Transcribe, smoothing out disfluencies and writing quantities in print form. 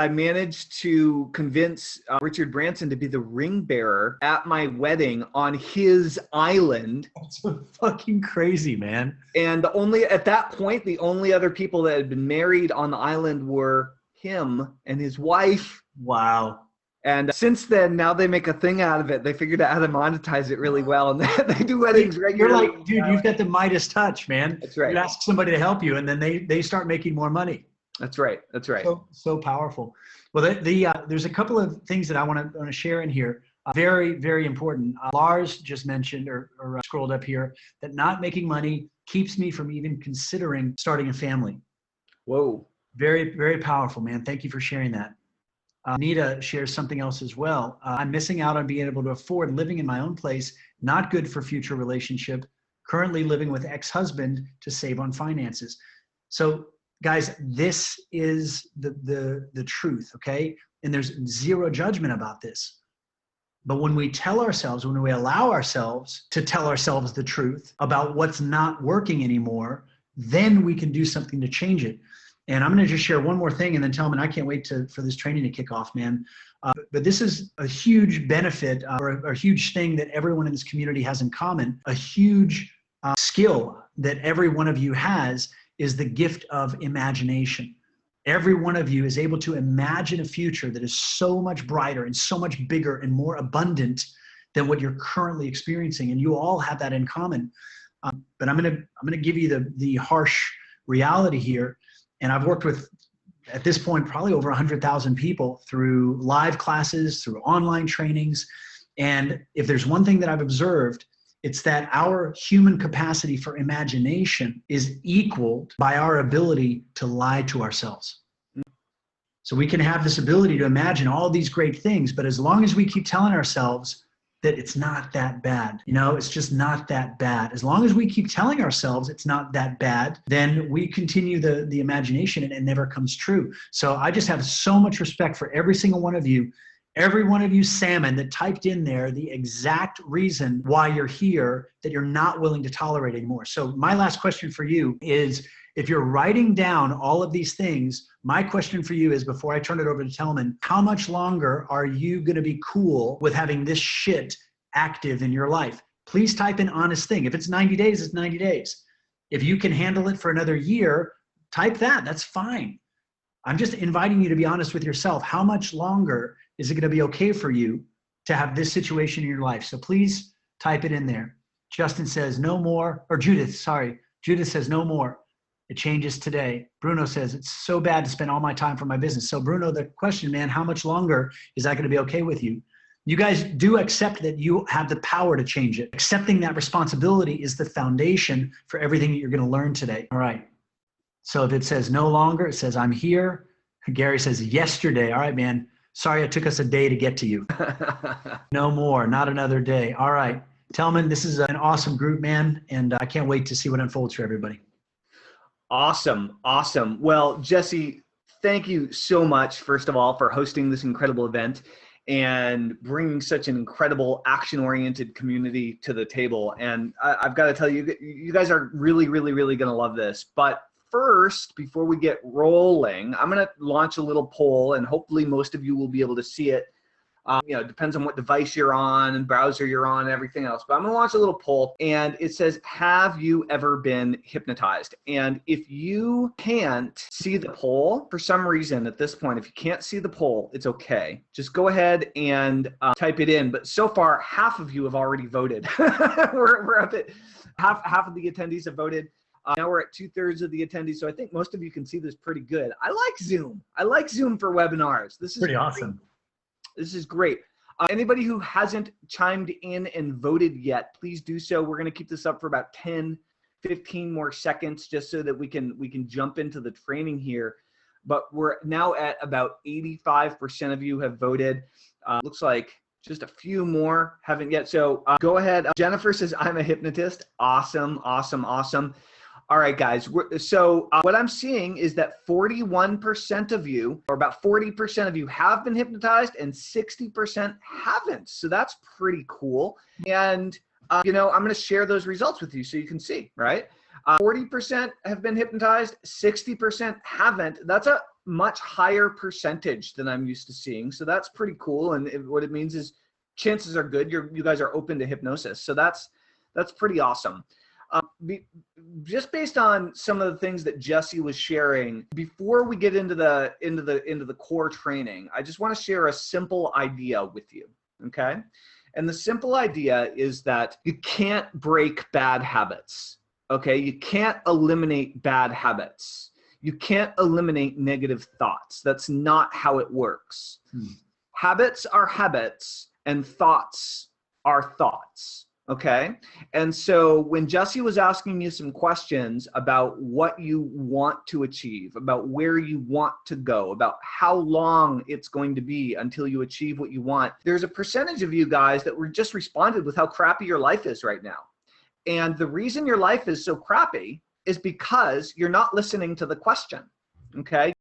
I managed to convince Richard Branson to be the ring bearer at my wedding on his island. That's so fucking crazy, man. And at that point, the only other people that had been married on the island were him and his wife. Wow. And since then, now they make a thing out of it. They figured out how to monetize it really well, and they do weddings regularly. You're like, dude, you've got the Midas touch, man. That's right. You ask somebody to help you, and then they start making more money. That's right. That's right. So powerful. Well, there's a couple of things that I want to share in here. Very, very important. Lars just mentioned or scrolled up here that not making money keeps me from even considering starting a family. Whoa. Very, very powerful, man. Thank you for sharing that. Nita shares something else as well. I'm missing out on being able to afford living in my own place. Not good for future relationship. Currently living with ex-husband to save on finances. So guys, this is the truth, okay? And there's zero judgment about this. But when we tell ourselves, when we allow ourselves to tell ourselves the truth about what's not working anymore, then we can do something to change it. And I'm going to just share one more thing and then tell them, and I can't wait for this training to kick off, man. But this is a huge benefit or a huge thing that everyone in this community has in common. A huge skill that every one of you has is the gift of imagination. Every one of you is able to imagine a future that is so much brighter and so much bigger and more abundant than what you're currently experiencing. And you all have that in common. But I'm gonna give you the harsh reality here. And I've worked with, at this point, probably over 100,000 people through live classes, through online trainings. And if there's one thing that I've observed, it's that our human capacity for imagination is equaled by our ability to lie to ourselves. So we can have this ability to imagine all these great things, but as long as we keep telling ourselves that it's not that bad, it's just not that bad. As long as we keep telling ourselves it's not that bad, then we continue the imagination and it never comes true. So I just have so much respect for every single one of you. Every one of you salmon that typed in there the exact reason why you're here that you're not willing to tolerate anymore. So my last question for you is, if you're writing down all of these things, my question for you is, before I turn it over to Telman, how much longer are you going to be cool with having this shit active in your life? Please type in honest thing. If it's 90 days, it's 90 days. If you can handle it for another year, type that. That's fine. I'm just inviting you to be honest with yourself. How much longer is it going to be okay for you to have this situation in your life? So please type it in there. Justin says no more, or Judith says no more. It changes today. Bruno says it's so bad to spend all my time for my business. So Bruno, the question, man, how much longer is that going to be okay with you? You guys do accept that you have the power to change it. Accepting that responsibility is the foundation for everything that you're going to learn today. All right. So if it says no longer, it says I'm here. Gary says yesterday. All right, man. Sorry it took us a day to get to you. No more, not another day. All right. Telman, this is an awesome group, man. And I can't wait to see what unfolds for everybody. Awesome. Awesome. Well, Jesse, thank you so much, first of all, for hosting this incredible event and bringing such an incredible action-oriented community to the table. And I've got to tell you, you guys are really, really, really going to love this. But first, before we get rolling, I'm going to launch a little poll, and hopefully most of you will be able to see it. It depends on what device you're on and browser you're on and everything else. But I'm going to launch a little poll, and it says, have you ever been hypnotized? And if you can't see the poll for some reason at this point, if you can't see the poll, it's okay. Just go ahead and type it in. But so far, half of you have already voted. we're up at half of the attendees have voted. Now we're at 2/3 of the attendees, so I think most of you can see this pretty good. I like Zoom. I like Zoom for webinars. This is pretty awesome. This is great. Anybody who hasn't chimed in and voted yet, please do so. We're going to keep this up for about 10, 15 more seconds just so that we can jump into the training here. But we're now at about 85% of you have voted. Looks like just a few more haven't yet. So go ahead. Jennifer says, I'm a hypnotist. Awesome, awesome, awesome. All right, guys. So what I'm seeing is that 41% of you, or about 40% of you, have been hypnotized and 60% haven't. So that's pretty cool. And, I'm going to share those results with you so you can see, right? 40% have been hypnotized, 60% haven't. That's much higher percentage than I'm used to seeing. So that's pretty cool. And what it means is chances are good you guys are open to hypnosis. So that's pretty awesome. Just based on some of the things that Jesse was sharing, before we get into the core training, I just want to share a simple idea with you. Okay. And the simple idea is that you can't break bad habits. Okay. You can't eliminate bad habits. You can't eliminate negative thoughts. That's not how it works. Habits are habits and thoughts are thoughts. Okay. And so when Jesse was asking you some questions about what you want to achieve, about where you want to go, about how long it's going to be until you achieve what you want, there's a percentage of you guys that were just responded with how crappy your life is right now. And the reason your life is so crappy is because you're not listening to the question. Okay.